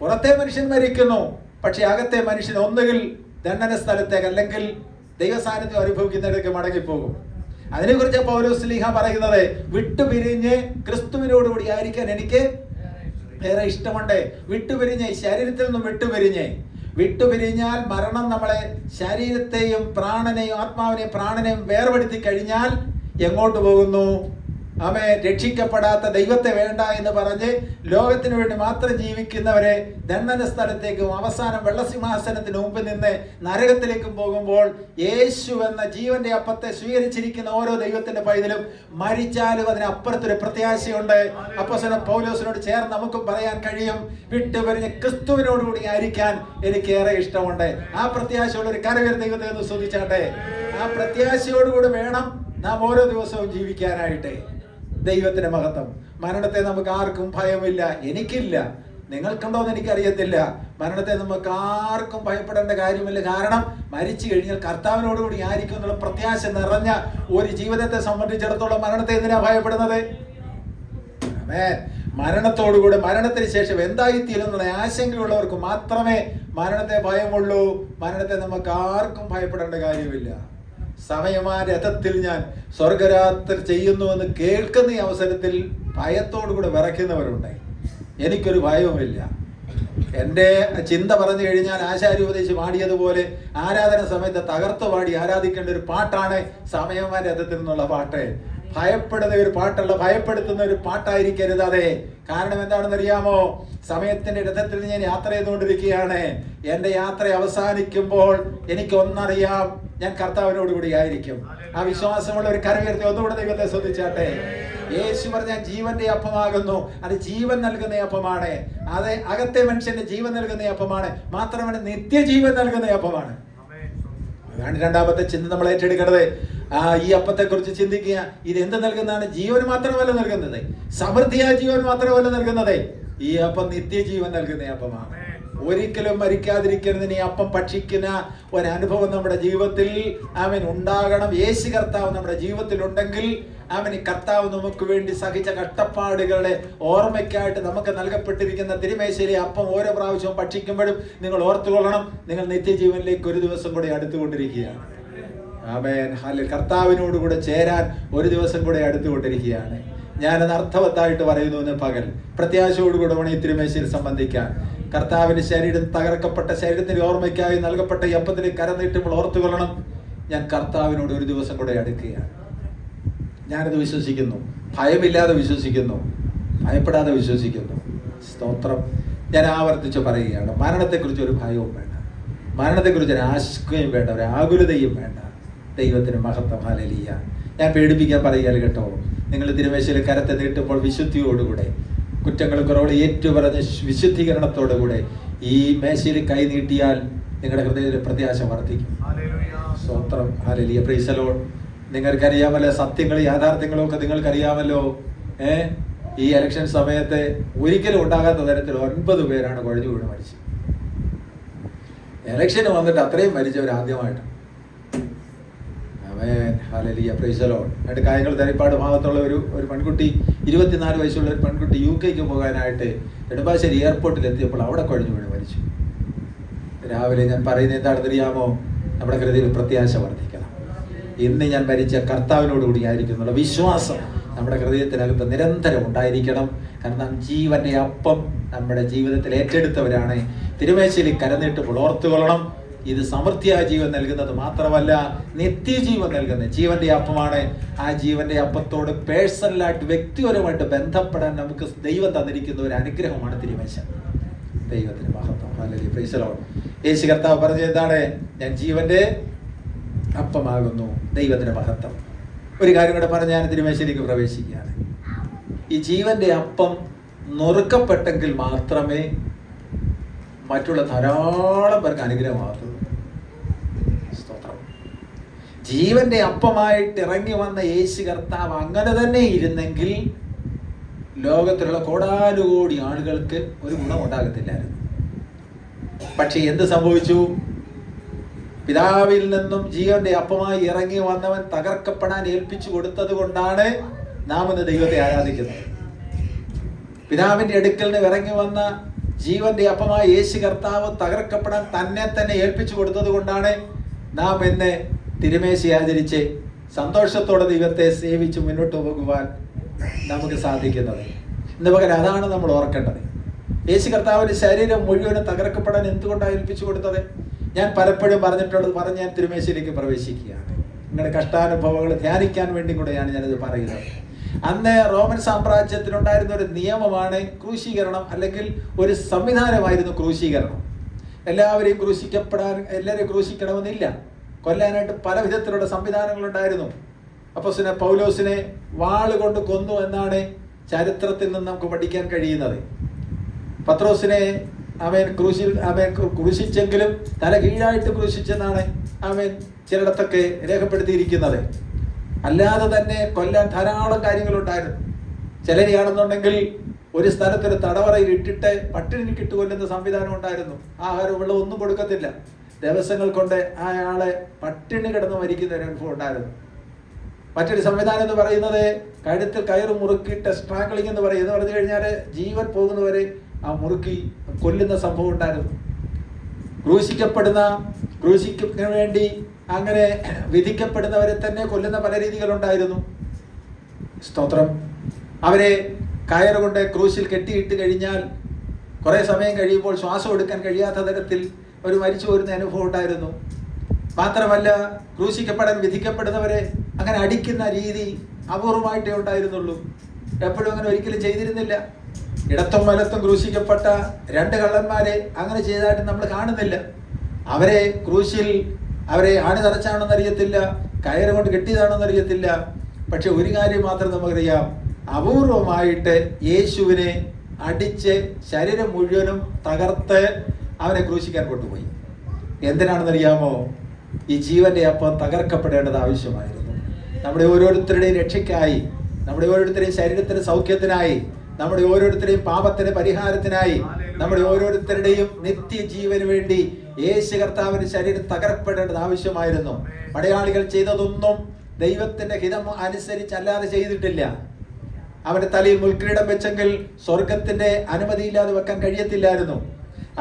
Speaker 1: പുറത്തെ മനുഷ്യൻ മരിക്കുന്നു. പക്ഷെ അകത്തെ മനുഷ്യൻ ഒന്നുകിൽ ദണ്ഡന സ്ഥലത്തേക്ക് അല്ലെങ്കിൽ ദൈവസാന്നിധ്യം അനുഭവിക്കുന്നിടത്തേക്ക് മടങ്ങിപ്പോകും. അതിനെക്കുറിച്ച് പൗലോസ് ശ്ലീഹ പറയുന്നത്, വിട്ടുപിരിഞ്ഞ് ക്രിസ്തുവിനോടുകൂടി ആയിരിക്കാൻ എനിക്ക് ഏറെ ഇഷ്ടമുണ്ട്. വിട്ടുപിരിഞ്ഞ്, ശരീരത്തിൽ നിന്നും വിട്ടുപിരിഞ്ഞാൽ മരണം നമ്മളെ ശരീരത്തെയും പ്രാണനെയും ആത്മാവിനെയും പ്രാണനെയും വേർപെടുത്തി കഴിഞ്ഞാൽ എങ്ങോട്ട് പോകുന്നു? ആമേ. രക്ഷിക്കപ്പെടാത്ത, ദൈവത്തെ വേണ്ട എന്ന് പറഞ്ഞ് ലോകത്തിന് വേണ്ടി മാത്രം ജീവിക്കുന്നവരെ ദണ്ഡന സ്ഥലത്തേക്കും അവസാനം വെള്ളസിംഹാസനത്തിന് മുമ്പിൽ നിന്ന് നരകത്തിലേക്കും പോകുമ്പോൾ യേശു എന്ന ജീവന്റെ അപ്പത്തെ സ്വീകരിച്ചിരിക്കുന്ന ഓരോ ദൈവത്തിന്റെ പൈതലും മരിച്ചാലും അതിനപ്പുറത്തൊരു പ്രത്യാശയുണ്ട്. അപ്പോസ്തലൻ പൗലോസിനോട് ചേർന്ന് നമുക്കും പറയാൻ കഴിയും, വിട്ടുപിരിഞ്ഞ് ക്രിസ്തുവിനോടുകൂടി ആയിരിക്കാൻ എനിക്ക് ഏറെ ഇഷ്ടമുണ്ട്. ആ പ്രത്യാശയുള്ള ഒരു കരകയറി ദൈവത്തെ ഒന്ന് സ്തുതിച്ചാട്ടെ. ആ പ്രത്യാശയോടുകൂടി വേണം നാം ഓരോ ദിവസവും ജീവിക്കാനായിട്ട്. ദൈവത്തിന്റെ മഹത്വം. മരണത്തെ നമുക്ക് ആർക്കും ഭയമില്ല. എനിക്കില്ല, നിങ്ങൾക്കുണ്ടോന്ന് എനിക്കറിയത്തില്ല. മരണത്തെ നമുക്ക് ആർക്കും ഭയപ്പെടേണ്ട കാര്യമില്ല. കാരണം മരിച്ചു കഴിഞ്ഞാൽ കർത്താവിനോടുകൂടി ആയിരിക്കും എന്നുള്ള പ്രത്യാശ നിറഞ്ഞ ഒരു ജീവിതത്തെ സംബന്ധിച്ചിടത്തോളം മരണത്തെ എന്തിനാ ഭയപ്പെടുന്നത്? മരണത്തോടുകൂടി, മരണത്തിന് ശേഷം എന്തായിത്തീരുന്നുള്ള ആശങ്കയുള്ളവർക്ക് മാത്രമേ മരണത്തെ ഭയമുള്ളൂ. മരണത്തെ നമുക്ക് ആർക്കും ഭയപ്പെടേണ്ട കാര്യമില്ല. സമയമാ രഥത്തിൽ ഞാൻ സ്വർഗരാത്രി ചെയ്യുന്നുവെന്ന് കേൾക്കുന്ന ഈ അവസരത്തിൽ ഭയത്തോടുകൂടെ വിറയ്ക്കുന്നവരുണ്ട്. എനിക്കൊരു ഭയവുമില്ല. എൻ്റെ ചിന്ത പറഞ്ഞു കഴിഞ്ഞാൽ ആശാരിപദേശി പാടിയതുപോലെ ആരാധന സമയത്ത് തകർത്ത് പാടി ആരാധിക്കേണ്ട ഒരു പാട്ടാണ് സമയമാ രഥത്തിൽ നിന്നുള്ള പാട്ട്. ഭയപ്പെടുന്ന ഒരു പാട്ടല്ല, ഭയപ്പെടുത്തുന്ന ഒരു പാട്ടായിരിക്കരുത്. അതെ, കാരണം എന്താണെന്ന് അറിയാമോ? സമയത്തിന്റെ രഥത്തിൽ ഞാൻ യാത്ര ചെയ്തുകൊണ്ടിരിക്കുകയാണ്. എന്റെ യാത്ര അവസാനിക്കുമ്പോൾ എനിക്ക് ഒന്നറിയാം, ഞാൻ കർത്താവിനോട് കൂടി ആയിരിക്കും. ആ വിശ്വാസമുള്ള ഒരു കരമുയർത്തി ഒന്നുകൂടെ ദൈവത്തെ ശ്രദ്ധിച്ചാട്ടെ. യേശു പറഞ്ഞ ജീവന്റെ അപ്പമാകുന്നു. അത് ജീവൻ നൽകുന്ന അപ്പമാണ്. അത് അകത്തെ മനുഷ്യന്റെ ജീവൻ നൽകുന്ന അപ്പമാണ്. മാത്രമല്ല നിത്യജീവൻ നൽകുന്ന അപ്പമാണ്. അതാണ് രണ്ടാമത്തെ ചിന്ത നമ്മൾ ഏറ്റെടുക്കേണ്ടത്. ഈ അപ്പത്തെ കുറിച്ച് ചിന്തിക്കുക. ഇത് എന്ത് നൽകുന്നതാണ്? ജീവൻ മാത്രമല്ല നൽകുന്നത്, സമൃദ്ധിയായ ജീവൻ മാത്രമല്ല നൽകുന്നത്, ഈ അപ്പം നിത്യജീവൻ നൽകുന്ന അപ്പമാണ്. ഒരിക്കലും മരിക്കാതിരിക്കുന്നതിന് ഈ അപ്പം ഭക്ഷിക്കുന്ന ഒരനുഭവം നമ്മുടെ ജീവിതത്തിൽ ഉണ്ടാകണം. യേശു കർത്താവ് നമ്മുടെ ജീവിതത്തിൽ ഉണ്ടെങ്കിൽ ഈ കർത്താവ് നമുക്ക് വേണ്ടി സഹിച്ച കഷ്ടപ്പാടുകളുടെ ഓർമ്മയ്ക്കായിട്ട് നമുക്ക് നൽകപ്പെട്ടിരിക്കുന്ന തിരുമേശയിലെ അപ്പം ഓരോ പ്രാവശ്യവും ഭക്ഷിക്കുമ്പോഴും നിങ്ങൾ ഓർത്തുകൊള്ളണം, നിങ്ങൾ നിത്യജീവനിലേക്ക് ഒരു ദിവസം കൂടെ അടുത്തുകൊണ്ടിരിക്കുകയാണ്. ആമേൻ. ഹല്ലേലൂയ. കർത്താവിനോട് കൂടെ ചേരാൻ ഒരു ദിവസം കൂടെ അടുത്തുകൊണ്ടിരിക്കുകയാണ്. ഞാനത് അർത്ഥവത്തായിട്ട് പറയുന്നു. ഇന്ന് പകൽ പ്രത്യാശയോടുകൂടെ വേണം ഈ തിരുമേശയിൽ സംബന്ധിക്കാൻ. കർത്താവിന്റെ ശരീരം, തകർക്കപ്പെട്ട ശരീരത്തിന്റെ ഓർമ്മയ്ക്കായി നൽകപ്പെട്ട ഈ അപ്പത്തിന് കരം നീട്ടുമ്പോൾ ഓർത്തുകൊള്ളണം, ഞാൻ കർത്താവിനോട് ഒരു ദിവസം കൂടെ അടുക്കുകയാണ്. ഞാനത് വിശ്വസിക്കുന്നു, ഭയമില്ലാതെ വിശ്വസിക്കുന്നു, ഭയപ്പെടാതെ വിശ്വസിക്കുന്നു. സ്തോത്രം. ഞാൻ ആവർത്തിച്ച് പറയുകയാണ്, മരണത്തെക്കുറിച്ച് ഒരു ഭയവും വേണ്ട, മരണത്തെക്കുറിച്ച് ഒരു ആശങ്കയും വേണ്ട, ഒരു ആകുലതയും വേണ്ട. ദൈവത്തിന് മഹത്വം. ഹല്ലേലൂയ. ഞാൻ പേടിപ്പിക്കാൻ പറയുകയല്ല കേട്ടോ. നിങ്ങൾ തിരുമേശയിൽ കരത്തെ നീട്ടുമ്പോൾ വിശുദ്ധിയോടുകൂടെ, കുറ്റങ്ങൾ കുറവുകൾ ഏറ്റുപറഞ്ഞ് വിശുദ്ധീകരണത്തോടുകൂടെ ഈ മേശയിൽ കൈ നീട്ടിയാൽ നിങ്ങളുടെ ഹൃദയത്തിൽ പ്രത്യാശ വർദ്ധിക്കും. സ്തോത്രം. ഹല്ലേലൂയ. Praise the Lord. നിങ്ങൾക്കറിയാമല്ലോ, സത്യങ്ങളും യാഥാർത്ഥ്യങ്ങളും ഒക്കെ നിങ്ങൾക്കറിയാമല്ലോ. ഈ ഇലക്ഷൻ സമയത്ത് ഒരിക്കലും ഉണ്ടാകാത്ത തരത്തിൽ 9 പേരാണ് കുഴഞ്ഞു വീണ് മരിച്ചത്. ഇലക്ഷന് വന്നിട്ട് അത്രയും മരിച്ചവർ ആദ്യമായിട്ട്. ഹല്ലേലൂയ. Praise the Lord. രണ്ട് കാര്യങ്ങൾ, തലപ്പാട് ഭാഗത്തുള്ള ഒരു പെൺകുട്ടി, 24 വയസ്സുള്ള ഒരു പെൺകുട്ടി UK പോകാനായിട്ട് നെടുമ്പാശ്ശേരി എയർപോർട്ടിൽ എത്തിയപ്പോൾ അവിടെ കുഴഞ്ഞു വീണ് മരിച്ചു. രാവിലെ ഞാൻ പറയുന്നത് എന്താണെന്ന് അറിയാമോ? നമ്മുടെ ഹൃദയത്തിൽ പ്രത്യാശ വർദ്ധിക്കണം. ഇന്ന് ഞാൻ മരിച്ച കർത്താവിനോടുകൂടി ആയിരിക്കും എന്നുള്ള വിശ്വാസം നമ്മുടെ ഹൃദയത്തിനകത്ത് നിരന്തരം ഉണ്ടായിരിക്കണം. കാരണം ജീവന്റെ അപ്പം നമ്മുടെ ജീവിതത്തിൽ ഏറ്റെടുത്തവരാണ്. തിരുമേശയിൽ കരനീട്ടുമ്പോൾ ഓർത്തുകൊള്ളണം, ഇത് സമൃദ്ധിയായ ജീവൻ നൽകുന്നത് മാത്രമല്ല, നിത്യജീവൻ നൽകുന്ന ജീവന്റെ അപ്പമാണ്. ആ ജീവന്റെ അപ്പത്തോട് പേഴ്സണലായിട്ട്, വ്യക്തിപരമായിട്ട് ബന്ധപ്പെടാൻ നമുക്ക് ദൈവം തന്നിരിക്കുന്ന ഒരു അനുഗ്രഹമാണ് തിരുമേശ. ദൈവത്തിന് മഹത്വം. ഹല്ലേലൂയ. Praise the Lord. യേശു കർത്താവ് പറഞ്ഞത് എന്താണ്? ഞാൻ ജീവന്റെ അപ്പമാകുന്നു. ദൈവത്തിന് മഹത്വം. ഒരു കാര്യം കൂടെ പറഞ്ഞ് ഞാൻ തിരുമേശയിലേക്ക് പ്രവേശിക്കുകയാണ്. ഈ ജീവന്റെ അപ്പം നുറുക്കപ്പെട്ടെങ്കിൽ മാത്രമേ മറ്റുള്ള ധാരാളം പേർക്ക് അനുഗ്രഹമാകത്തുള്ളൂ. സ്തോത്രം. ജീവന്റെ അപ്പമായിട്ട് ഇറങ്ങി വന്ന യേശു കർത്താവ് അങ്ങനെ തന്നെ ഇരുന്നെങ്കിൽ ലോകത്തിലുള്ള കോടാനുകോടി ആളുകൾക്ക് ഒരു ഗുണം ഉണ്ടാകത്തില്ലായിരുന്നു. പക്ഷെ എന്ത് സംഭവിച്ചു? പിതാവിൽ നിന്നും ജീവന്റെ അപ്പമായി ഇറങ്ങി വന്നവൻ തകർക്കപ്പെടാൻ ഏൽപ്പിച്ചു കൊടുത്തത് കൊണ്ടാണ് നാം ഇന്ന് ദൈവത്തെ ആരാധിക്കുന്നത്. പിതാവിന്റെ അടുക്കൽ നിന്ന് ഇറങ്ങി വന്ന ജീവന്റെ അപ്പമായി യേശു കർത്താവ് തകർക്കപ്പെടാൻ തന്നെ ഏൽപ്പിച്ചു കൊടുത്തത് കൊണ്ടാണ് നാം ഇന്ന് തിരുമേശി ആചരിച്ച് സന്തോഷത്തോടെ ദൈവത്തെ സേവിച്ച് മുന്നോട്ട് പോകുവാൻ നമുക്ക് സാധിക്കുന്നത്. ഇന്ന് പകരം അതാണ് നമ്മൾ ഓർക്കേണ്ടത്. യേശു കർത്താവിന്റെ ശരീരം മുഴുവനും തകർക്കപ്പെടാൻ എന്തുകൊണ്ടാണ് ഏൽപ്പിച്ചു കൊടുത്തത്? ഞാൻ പലപ്പോഴും പറഞ്ഞിട്ടുള്ളത് പറഞ്ഞ് ഞാൻ തിരുമേശയിലേക്ക് പ്രവേശിക്കുകയാണ്. നിങ്ങളുടെ കഷ്ടാനുഭവങ്ങൾ ധ്യാനിക്കാൻ വേണ്ടി കൂടെയാണ് ഞാനിത് പറയുന്നത്. അന്ന് റോമൻ സാമ്രാജ്യത്തിനുണ്ടായിരുന്ന ഒരു നിയമമാണ് ക്രൂശീകരണം, അല്ലെങ്കിൽ ഒരു സംവിധാനമായിരുന്നു ക്രൂശീകരണം. എല്ലാവരെയും എല്ലാവരെയും ക്രൂശിക്കണമെന്നില്ല. കൊല്ലാനായിട്ട് പല വിധത്തിലുള്ള സംവിധാനങ്ങളുണ്ടായിരുന്നു. അപ്പോസ്തലനായ പൗലോസിനെ വാളുകൊണ്ട് കൊന്നു എന്നാണ് ചരിത്രത്തിൽ നിന്ന് നമുക്ക് പഠിക്കാൻ കഴിയുന്നത്. പത്രോസിനെ ക്രൂശിച്ചെങ്കിലും തല കീഴായിട്ട് ക്രൂശിച്ചെന്നാണ് ചിലയിടത്തൊക്കെ രേഖപ്പെടുത്തിയിരിക്കുന്നത്. അല്ലാതെ തന്നെ കൊല്ലാൻ ധാരാളം കാര്യങ്ങളുണ്ടായിരുന്നു. ചിലരെയാണെന്നുണ്ടെങ്കിൽ ഒരു സ്ഥലത്തൊരു തടവറയിൽ ഇട്ടിട്ട് പട്ടിണിക്കിട്ട് കൊല്ലുന്ന സംവിധാനം ഉണ്ടായിരുന്നു. ആഹാരം വെള്ളം ഒന്നും കൊടുക്കത്തില്ല. ദിവസങ്ങൾ കൊണ്ട് അയാളെ പട്ടിണി കിടന്ന് മരിക്കുന്ന ഒരു അനുഭവം ഉണ്ടായിരുന്നു. മറ്റൊരു സംവിധാനം എന്ന് പറയുന്നത് കഴുത്തിൽ കയറ് മുറുക്കിയിട്ട് സ്ട്രാങ്ലിംഗ് എന്ന് പറയും. എന്ന് പറഞ്ഞു കഴിഞ്ഞാൽ ജീവൻ പോകുന്നവരെ ആ മുറുക്കി കൊല്ലുന്ന സംഭവം ഉണ്ടായിരുന്നു. ക്രൂശിക്കാൻ വേണ്ടി അങ്ങനെ വിധിക്കപ്പെടുന്നവരെ തന്നെ കൊല്ലുന്ന പല രീതികളുണ്ടായിരുന്നു. സ്തോത്രം. അവരെ കയറുകൊണ്ട് ക്രൂശിൽ കെട്ടിയിട്ട് കഴിഞ്ഞാൽ കുറെ സമയം കഴിയുമ്പോൾ ശ്വാസം എടുക്കാൻ കഴിയാത്ത തരത്തിൽ അവർ മരിച്ചു വരുന്ന അനുഭവം ഉണ്ടായിരുന്നു. മാത്രമല്ല, ക്രൂശിക്കപ്പെടാൻ വിധിക്കപ്പെടുന്നവരെ അങ്ങനെ അടിക്കുന്ന രീതി അപൂർവമായിട്ടേ ഉണ്ടായിരുന്നുള്ളൂ. എപ്പോഴും അങ്ങനെ ഒരിക്കലും ചെയ്തിരുന്നില്ല. ഇടത്തും വലത്തും ക്രൂശിക്കപ്പെട്ട രണ്ട് കള്ളന്മാരെ അങ്ങനെ ചെയ്തതായിട്ട് നമ്മൾ കാണുന്നില്ല. അവരെ ക്രൂശിൽ അവരെ ആണി തറച്ചാണെന്ന് അറിയത്തില്ല, കയറ് കൊണ്ട് കെട്ടിയതാണെന്ന് അറിയത്തില്ല. പക്ഷെ ഒരു കാര്യം മാത്രം നമുക്കറിയാം, അപൂർവമായിട്ട് യേശുവിനെ അടിച്ച് ശരീരം മുഴുവനും തകർത്ത് അവനെ ക്രൂശിക്കാൻ കൊണ്ടുപോയി. എന്തിനാണെന്നറിയാമോ? ഈ ജീവന്റെ അപ്പം തകർക്കപ്പെടേണ്ടത് ആവശ്യമായിരുന്നു. നമ്മുടെ ഓരോരുത്തരുടെയും രക്ഷയ്ക്കായി, നമ്മുടെ ഓരോരുത്തരുടെയും ശരീരത്തിന്റെ സൗഖ്യത്തിനായി, നമ്മുടെ ഓരോരുത്തരുടെയും പാപത്തിന്റെ പരിഹാരത്തിനായി, നമ്മുടെ ഓരോരുത്തരുടെയും നിത്യജീവന് വേണ്ടി യേശു കർത്താവിന്റെ ശരീരം തകർക്കപ്പെടേണ്ടത് ആവശ്യമായിരുന്നു. പടയാളികൾ ചെയ്തതൊന്നും ദൈവത്തിന്റെ ഹിതം അനുസരിച്ചല്ലാതെ ചെയ്തിട്ടില്ല. അവന്റെ തലയിൽ മുൾക്കിരീടം വെച്ചെങ്കിൽ സ്വർഗത്തിന്റെ അനുമതിയില്ലാതെ വെക്കാൻ കഴിയത്തില്ലായിരുന്നു.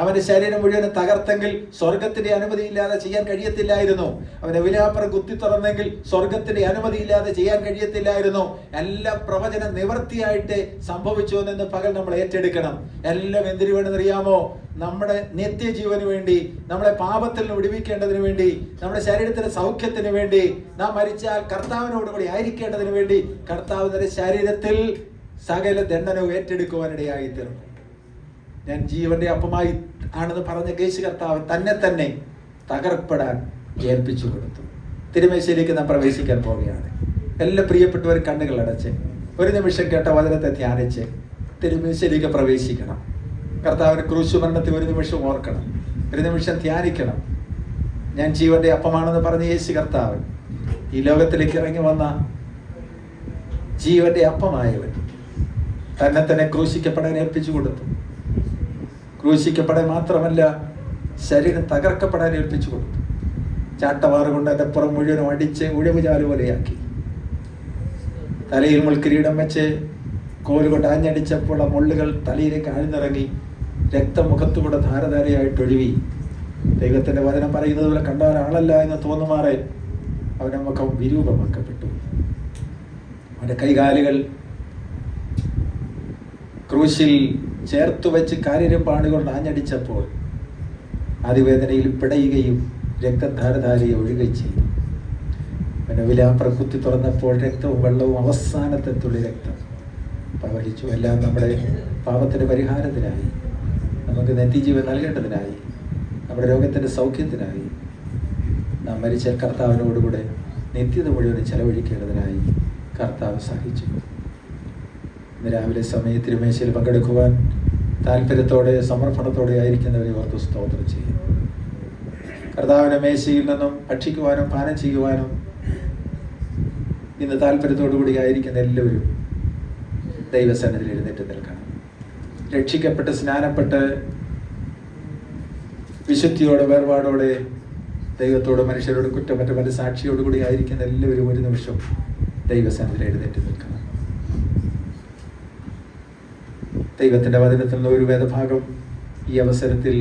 Speaker 1: അവന്റെ ശരീരം മുഴുവൻ തകർത്തെങ്കിൽ സ്വർഗത്തിന്റെ അനുമതിയില്ലാതെ ചെയ്യാൻ കഴിയത്തില്ലായിരുന്നു. അവന്റെ വിലാപ്പുറം കുത്തി തുറന്നെങ്കിൽ സ്വർഗത്തിന്റെ അനുമതിയില്ലാതെ ചെയ്യാൻ കഴിയത്തില്ലായിരുന്നു. എല്ലാ പ്രവചനം നിവർത്തിയായിട്ട് സംഭവിച്ചു എന്ന് പകൽ നമ്മൾ ഏറ്റെടുക്കണം. എല്ലാം എന്തിനു വേണമെന്നറിയാമോ? നമ്മുടെ നിത്യജീവന് വേണ്ടി, നമ്മളെ പാപത്തിൽ നിന്ന് വിടുവിക്കേണ്ടതിന് വേണ്ടി, നമ്മുടെ ശരീരത്തിന്റെ സൗഖ്യത്തിന് വേണ്ടി, നാം മരിച്ചാൽ കർത്താവിനോടുകൂടി ആയിരിക്കേണ്ടതിന് വേണ്ടി കർത്താവിന്റെ ശരീരത്തിൽ സകല ദണ്ഡനവും ഏറ്റെടുക്കുവാനിടയായി തീർന്നു. ഞാൻ ജീവന്റെ അപ്പമായി ആണെന്ന് പറഞ്ഞ യേശു കർത്താവ് തന്നെ തകർപ്പെടാൻ ഏൽപ്പിച്ചു കൊടുത്തു. തിരുമേശയിലേക്ക് നാം പ്രവേശിക്കാൻ പോവുകയാണ്. എല്ലാ പ്രിയപ്പെട്ടവർ കണ്ണുകൾ അടച്ച് ഒരു നിമിഷം കേട്ട വചനത്തെ ധ്യാനിച്ച് തിരുമേശയിലേക്ക് പ്രവേശിക്കണം. കർത്താവിന്റെ ക്രൂശ് മരണത്തെ ഒരു നിമിഷം ഓർക്കണം, ഒരു നിമിഷം ധ്യാനിക്കണം. ഞാൻ ജീവന്റെ അപ്പമാണെന്ന് പറഞ്ഞ യേശു കർത്താവ് ഈ ലോകത്തിലേക്ക് ഇറങ്ങി വന്ന ജീവന്റെ അപ്പമായവൻ തന്നെ ക്രൂശിക്കപ്പെടാൻ ഏൽപ്പിച്ചു കൊടുത്തു. ക്രൂശിക്കപ്പെടാൻ മാത്രമല്ല, ശരീരം തകർക്കപ്പെടാൻ ഏൽപ്പിച്ചു കൊടുത്തു. ചാട്ടവാറ് കൊണ്ട് അതിന്റെ പുറം മുഴുവനും അടിച്ച് ഉഴവുചാല് പോലെയാക്കി. തലയിൽ മുൾക്കിരീടം വെച്ച് കോലുകൊണ്ട് ആഞ്ഞടിച്ചപ്പോൾ ആ മുള്ളുകൾ തലയിലേക്ക് ആഴ്ന്നിറങ്ങി, രക്തം മുഖത്തുകൂടെ ധാരധാരയായിട്ട് ഒഴുകി. ദൈവത്തിന്റെ വചനം പറയുന്നത് പോലെ കണ്ട ഒരാളല്ല എന്ന് തോന്നുമാറെ അവന്റെ മുഖം വിരൂപമാക്കപ്പെട്ടു. അവന്റെ കൈകാലുകൾ ക്രൂശിൽ ചേർത്തു വെച്ച് കാരിരുമ്പാണുകൊണ്ട് ആഞ്ഞടിച്ചപ്പോൾ അതിവേദനയിൽ പിടയുകയും രക്തധാരധാരയെ ഒഴുകുകയും ചെയ്തു. പിന്നെ വിലാപ്പുറം കുത്തി തുറന്നപ്പോൾ രക്തവും വെള്ളവും അവസാനത്തെ തുള്ളി രക്തം പ്രവഹിച്ചു. എല്ലാം നമ്മുടെ പാപത്തിന്റെ പരിഹാരത്തിനായി, നമുക്ക് നിത്യജീവൻ നൽകേണ്ടതിനായി, നമ്മുടെ രോഗത്തിന്റെ സൗഖ്യത്തിനായി, നാം മരിച്ച കർത്താവിനോടുകൂടെ നിത്യത മുഴുവൻ ചെലവഴിക്കേണ്ടതിനായി കർത്താവ് സഹിച്ചു. ഇന്ന് രാവിലെ സമയം തിരുമേശയിൽ പങ്കെടുക്കുവാൻ താല്പര്യത്തോടെ സമർപ്പണത്തോടെ ആയിരിക്കുന്നവരെ ഓർത്ത് സ്തോത്രം ചെയ്യും. കർത്താവിന്റെ മേശയിൽ നിന്നും ഭക്ഷിക്കുവാനും പാനം ചെയ്യുവാനും ഇന്ന് താല്പര്യത്തോടു കൂടി ആയിരിക്കുന്ന എല്ലാവരും ദൈവസന്നിധിയിൽ എഴുന്നേറ്റ് നിൽക്കണം. രക്ഷിക്കപ്പെട്ട് സ്നാനപ്പെട്ട് വിശുദ്ധിയോടെ വേർപാടോടെ ദൈവത്തോട് മനുഷ്യരോട് കുറ്റമറ്റ മനസാക്ഷിയോടുകൂടി ആയിരിക്കുന്ന എല്ലാവരും ഒരു നിമിഷം ദൈവസന്നിധിയിൽ എഴുന്നേറ്റ് നിൽക്കണം. ദൈവത്തിൻ്റെ വചനത്തിൽ നിന്ന് ഒരു വേദഭാഗം ഈ അവസരത്തിൽ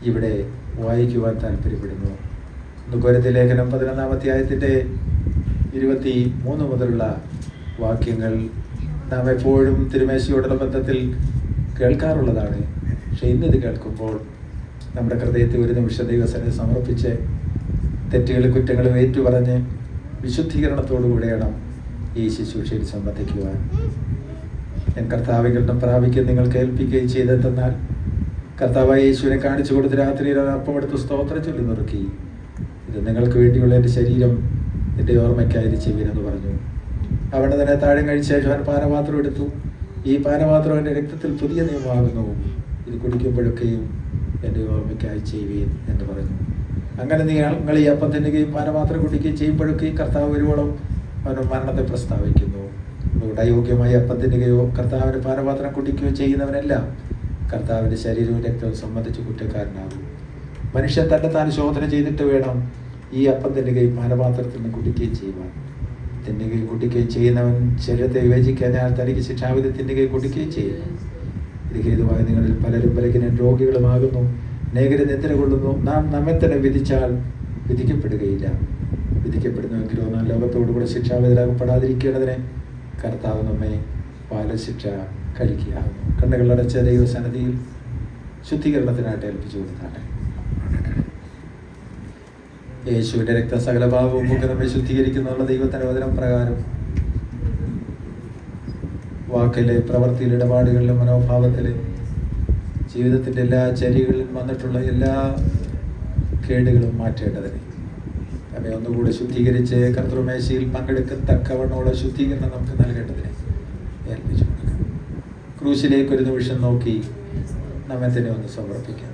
Speaker 1: ഇവിടെ വായിക്കുവാൻ താല്പര്യപ്പെടുന്നു. കൊരിന്ത്യർ ലേഖനം 11-ാം അധ്യായത്തിൻ്റെ 23 മുതലുള്ള വാക്യങ്ങൾ നാം എപ്പോഴും തിരുമേശയോടുള്ള ബന്ധത്തിൽ കേൾക്കാറുള്ളതാണ്. പക്ഷെ ഇന്നിത് കേൾക്കുമ്പോൾ നമ്മുടെ ഹൃദയത്തെ ഒരു നിമിഷം ദൈവസന്നിധിയിൽ സമർപ്പിച്ച് തെറ്റുകളും കുറ്റങ്ങളും ഏറ്റുപറഞ്ഞ് വിശുദ്ധീകരണത്തോടു കൂടെയാണ് ഈ ശുശ്രൂഷയിൽ സംബന്ധിക്കുവാൻ. ഞാൻ കർത്താവികളിലും പ്രാപിക്കുകയും നിങ്ങൾക്ക് ഏൽപ്പിക്കുകയും ചെയ്തെന്നാൽ കർത്താവായ യേശുവിനെ കാണിച്ചു കൊടുത്ത് രാത്രിയിൽ അപ്പമെടുത്ത് സ്തോത്രം ചൊല്ലി നുറുക്കി, ഇത് നിങ്ങൾക്ക് വേണ്ടിയുള്ള എൻ്റെ ശരീരം എൻ്റെ ഓർമ്മയ്ക്കായി ചെയ്യുമെന്ന് പറഞ്ഞു. അവിടെ തന്നെ താഴം കഴിച്ച ശേഷം അവൻ പാനപാത്രം എടുത്തു. ഈ പാനപാത്രം എൻ്റെ രക്തത്തിൽ പുതിയ നിയമമാകുന്നു, ഇത് കുടിക്കുമ്പോഴൊക്കെയും എൻ്റെ ഓർമ്മയ്ക്കായി ചെയ്യുകയും എന്ന് പറഞ്ഞു. അങ്ങനെ നിങ്ങൾ ഈ അപ്പം തിന്നുകയും പാനപാത്രം കുടിക്കുകയും ചെയ്യുമ്പോഴൊക്കെയും കർത്താവ് വരുവോളം അവൻ മരണത്തെ പ്രസ്താവിക്കുന്നു. അതുകൊണ്ട് അയോഗ്യമായി അപ്പം തിന്നുകയോ കർത്താവിൻ്റെ പാനപാത്രം കുടിക്കുകയോ ചെയ്യുന്നവനെല്ലാം കർത്താവിൻ്റെ ശരീരവും രക്തവും സംബന്ധിച്ച് കുറ്റക്കാരനാകും. മനുഷ്യൻ താൻ ശോധന ചെയ്തിട്ട് വേണം ഈ അപ്പം തിന്നുകയും പാനപാത്രത്തിൽ നിന്ന് കുടിക്കുകയും ചെയ്യുവാൻ. തിന്നുകയും കുടിക്കുകയും ചെയ്യുന്നവൻ ശരീരത്തെ വിവേചിക്കാഞ്ഞാൽ തനിക്ക് ശിക്ഷാവിധി തിന്നുകയും കുടിക്കുകയും ചെയ്യുന്നു. ഇത് ഹേതുവായി നിങ്ങളിൽ പലരും ബലഹീനരും രോഗികളുമാകുന്നു, അനേകരും നിദ്ര കൊള്ളുന്നു. നാം നമ്മെ തന്നെ വിധിച്ചാൽ വിധിക്കപ്പെടുകയില്ല. വിധിക്കപ്പെടുന്നുവെങ്കിലോ നാം ലോകത്തോടുകൂടെ ശിക്ഷാവിധിയിലാകപ്പെടാതിരിക്കേണ്ടതിന് കർത്താവ് നമ്മെ ബാലശിക്ഷ കഴിക്കുകയാകുന്നു. കണ്ണുകളടച്ച ദൈവസന്നിധിയിൽ ശുദ്ധീകരണത്തിനായിട്ട് ഏൽപ്പിച്ചു കൊടുത്താട്ടെ. യേശുവിൻ്റെ രക്തം സകല പാപവും ഒക്കെ നമ്മെ ശുദ്ധീകരിക്കുന്നുള്ള ദൈവത്തിൻ്റെ വചനം പ്രകാരം വാക്കിലെ പ്രവൃത്തിയിലെ ഇടപാടുകളിലും മനോഭാവത്തിലെ ജീവിതത്തിൻ്റെ എല്ലാ ചര്യകളിലും വന്നിട്ടുള്ള എല്ലാ കേടുകളും മാറ്റേണ്ടതിന് നമ്മെ ഒന്നുകൂടെ ശുദ്ധീകരിച്ച് കർത്തൃമേശയിൽ പങ്കെടുക്കത്തക്കവണ്ണമുള്ള ശുദ്ധീകരണം നമുക്ക് നൽകേണ്ടതിന് ഏൽപ്പിച്ചു കൊടുക്കാം. ക്രൂശിലേക്ക് ഒരു നിമിഷം നോക്കി നമ്മെ തന്നെ ഒന്ന് സമർപ്പിക്കാം.